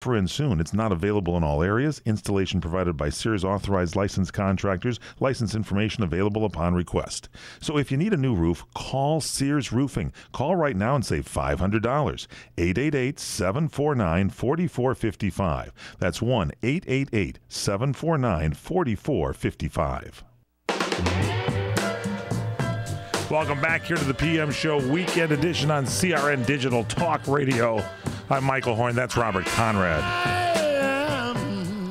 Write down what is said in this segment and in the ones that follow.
For in soon. It's not available in all areas. Installation provided by Sears authorized licensed contractors. License information available upon request. So if you need a new roof, call Sears Roofing. Call right now and save $500. 888-749-4455. That's 1-888-749-4455. Welcome back here to the PM Show Weekend Edition on CRN Digital Talk Radio. I'm Michael Horn. That's Robert Conrad. I am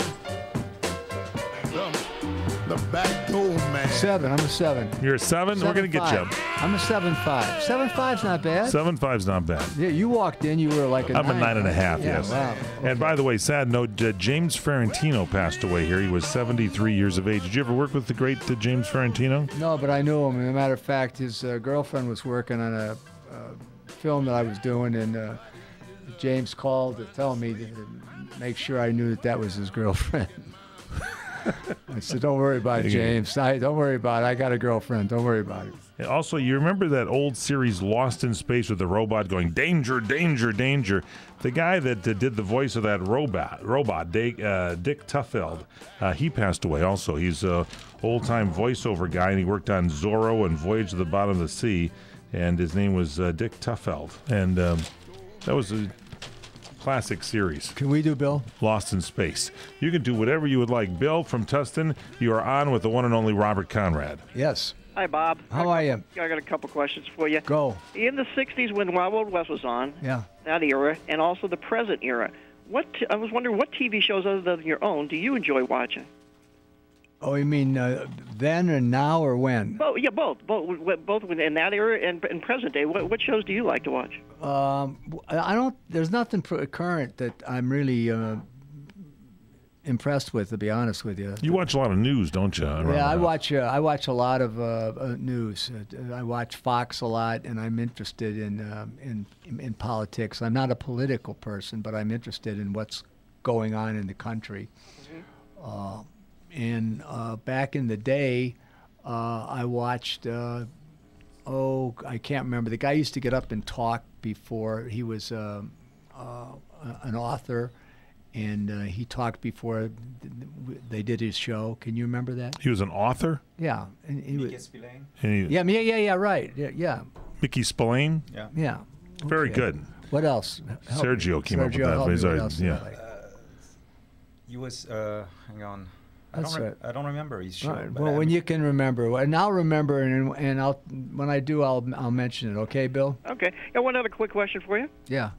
the back door man. 7. I'm a 7. You're a 7? We're going to get you. I'm a 7.5. 7.5's not bad. 7.5's not bad. Yeah, you walked in, you were like a 9. I'm a 9.5, Yeah, yes. wow. Okay. And by the way, sad note, James Ferrantino passed away here. He was 73 years of age. Did you ever work with the great James Ferrantino? No, but I knew him. As a matter of fact, his girlfriend was working on a film that I was doing, and James called to tell me to make sure I knew that was his girlfriend. I said, don't worry about it, James. Don't worry about it. I got a girlfriend. Don't worry about it. And also, you remember that old series Lost in Space with the robot going, danger, danger, danger? The guy that did the voice of that robot Dick Tuffeld, he passed away also. He's an old-time voiceover guy, and he worked on Zorro and Voyage to the Bottom of the Sea, and his name was Dick Tuffeld. And that was a classic series. Can we do Bill? Lost in Space. You can do whatever you would like. Bill from Tustin, you are on with the one and only Robert Conrad. Yes. Hi, Bob. How are you? I got a couple questions for you. Go. In the 60s when Wild Wild West was on, Yeah. that era, and also the present era, I was wondering what TV shows other than your own do you enjoy watching? Oh, you mean then or now or when? Both in that era and in present day. What shows do you like to watch? I don't. There's nothing current that I'm really impressed with, to be honest with you. You watch a lot of news, don't you? Yeah, I watch a lot of news. I watch Fox a lot, and I'm interested in politics. I'm not a political person, but I'm interested in what's going on in the country. Mm-hmm. And back in the day, I watched. I can't remember. The guy used to get up and talk before he was an author. And he talked before they did his show. Can you remember that? He was an author? Yeah. And he Mickey Spillane? Yeah, right. Yeah. Mickey Spillane? Yeah. Very Okay. good. What else? Sergio came up with that. help me, He's what already- else yeah. do you like? He was, hang on. That's right. I don't remember his show. All right. but Well, I when mean- you can remember, and I'll remember, and when I do, I'll mention it. Okay, Bill? Okay. Got one other quick question for you. Yeah.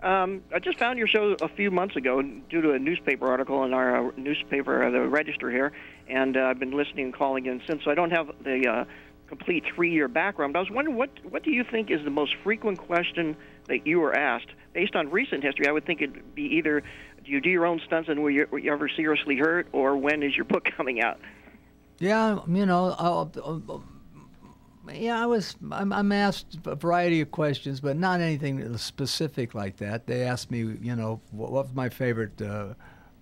I just found your show a few months ago due to a newspaper article in our newspaper, the Register here, and I've been listening and calling in since. So I don't have the complete 3-year background. But I was wondering, what do you think is the most frequent question that you were asked? Based on recent history, I would think it'd be either, do you do your own stunts and were you ever seriously hurt, or when is your book coming out? Yeah, I'm asked a variety of questions, but not anything specific like that. They asked me, what was my favorite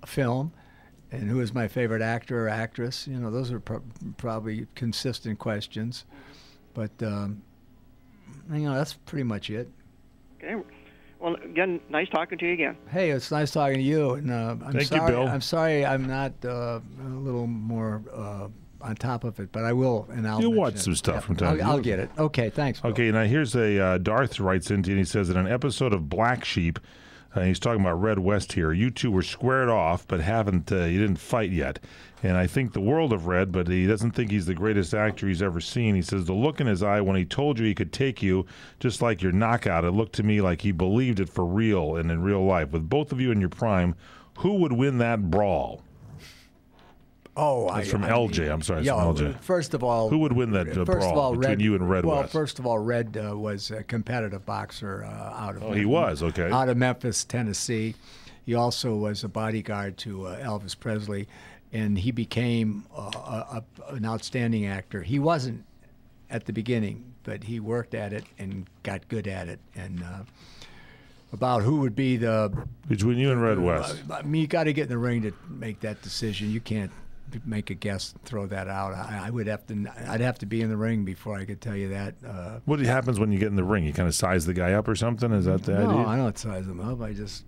film, and who is my favorite actor or actress. Those are probably consistent questions, but that's pretty much it. Okay. Well, again, nice talking to you again. Hey, it's nice talking to you, and Thank you, Bill. I'm sorry I'm not a little more on top of it, but I will, and I'll You'll mention watch it. some stuff from time to I'll time. get it. Okay, thanks, Bill. Okay, now here's a Darth writes into you, and he says, in an episode of Black Sheep, he's talking about Red West here, you two were squared off, but you didn't fight yet. And I think the world of Red, but he doesn't think he's the greatest actor he's ever seen. He says, the look in his eye when he told you he could take you, just like your knockout, it looked to me like he believed it for real and in real life. With both of you in your prime, who would win that brawl? Oh, That's from LJ. I'm sorry, it's from LJ. First of all, Who would win that brawl between you and Red Well, West? first of all, Red was a competitive boxer out of. Oh, he was, okay. Out of Memphis, Tennessee. He also was a bodyguard to Elvis Presley, and he became an outstanding actor. He wasn't at the beginning, but he worked at it and got good at it. And about who would be between you and Red West? You got to get in the ring to make that decision. You can't make a guess and throw that out. I'd have to be in the ring before I could tell you that. What happens when you get in the ring? You kind of size the guy up or something? Is that the idea? No, I don't size him up. I just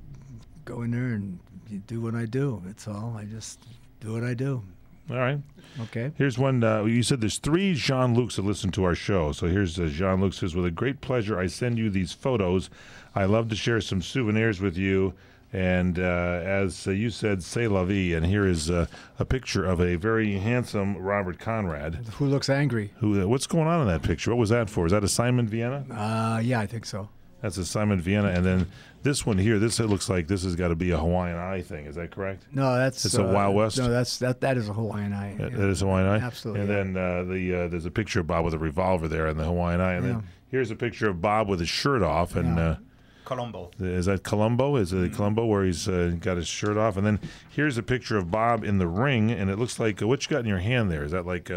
go in there and do what I do. That's all. I just do what I do. All right. Okay. Here's one. You said there's 3 Jean-Lucs that listen to our show. So here's Jean-Luc says, with a great pleasure, I send you these photos. I love to share some souvenirs with you. And as you said, c'est la vie. And here is a picture of a very handsome Robert Conrad. Who looks angry? What's going on in that picture? What was that for? Is that a Simon Vienna? Yeah, I think so. That's a Simon Vienna. And then this one here, it looks like this has got to be a Hawaiian Eye thing. Is that correct? No, that's it's a Wild West. No, that is a Hawaiian Eye. That is a Hawaiian Eye. Absolutely. And then there's a picture of Bob with a revolver there in the Hawaiian Eye. And then here's a picture of Bob with his shirt off. And Colombo. Is that Colombo? Is it Colombo where he's got his shirt off? And then here's a picture of Bob in the ring, and it looks like what you got in your hand there? Is that like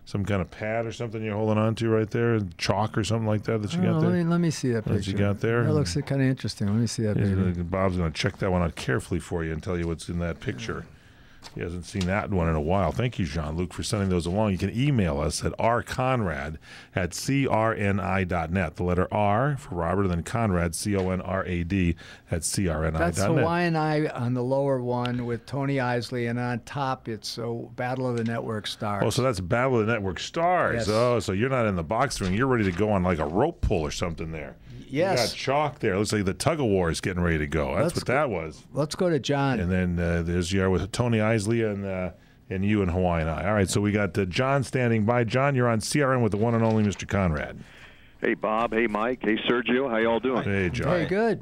some kind of pad or something you're holding on to right there? Chalk or something like that you got there? Let me see that picture. That you got there? That looks kind of interesting. Let me see that picture. Bob's going to check that one out carefully for you and tell you what's in that picture. He hasn't seen that one in a while. Thank you, Jean-Luc, for sending those along. You can email us at rconrad@crni.net. The letter R for Robert, and then Conrad, CONRAD, at crni.net. That's Hawaiian Eye on the lower one with Tony Isley, and on top it's Battle of the Network Stars. Oh, so that's Battle of the Network Stars. Yes. Oh, so you're not in the box ring. You're ready to go on like a rope pull or something there. Yes. You got chalk there. Looks like the tug of war is getting ready to go. That's what that was. Let's go to John. And then there's you are with Tony Isley and you and Hawaiian Eye. All right, so we got John standing by. John, you're on CRN with the one and only Mr. Conrad. Hey, Bob. Hey, Mike. Hey, Sergio. How y'all doing? Hey, John. Very good.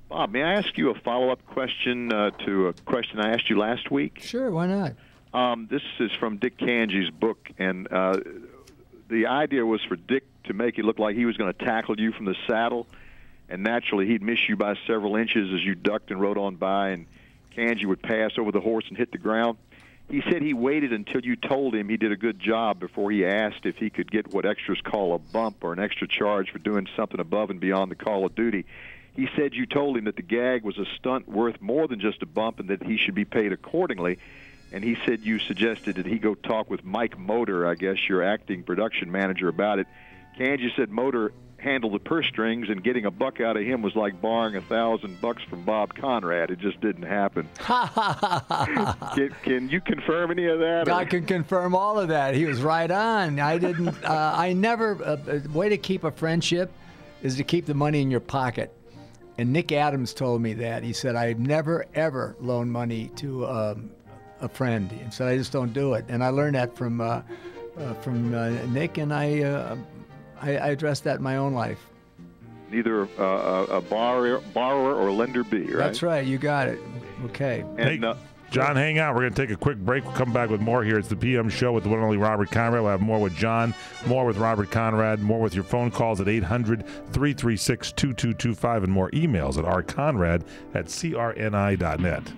Bob, may I ask you a follow-up question to a question I asked you last week? Sure, why not? This is from Dick Kanji's book, and the idea was for Dick to make it look like he was going to tackle you from the saddle, and naturally he'd miss you by several inches as you ducked and rode on by, and Kanji would pass over the horse and hit the ground. He said he waited until you told him he did a good job before he asked if he could get what extras call a bump or an extra charge for doing something above and beyond the call of duty. He said you told him that the gag was a stunt worth more than just a bump and that he should be paid accordingly. And he said you suggested that he go talk with Mike Motor, I guess your acting production manager, about it. Kanji said Motor handled the purse strings, and getting a buck out of him was like borrowing $1,000 from Bob Conrad. It just didn't happen. Can you confirm any of that? I can confirm all of that. He was right on. I didn't. I never. Way to keep a friendship is to keep the money in your pocket. And Nick Adams told me that. He said I've never ever loaned money to a friend. He said I just don't do it. And I learned that from Nick, and I addressed that in my own life. Neither a borrower or lender be, right? That's right. You got it. Okay. And, hey, John, hang out. We're going to take a quick break. We'll come back with more here. It's the PM show with the one and only Robert Conrad. We'll have more with John, more with Robert Conrad, more with your phone calls at 800-336-2225, and more emails at rconrad@crni.net.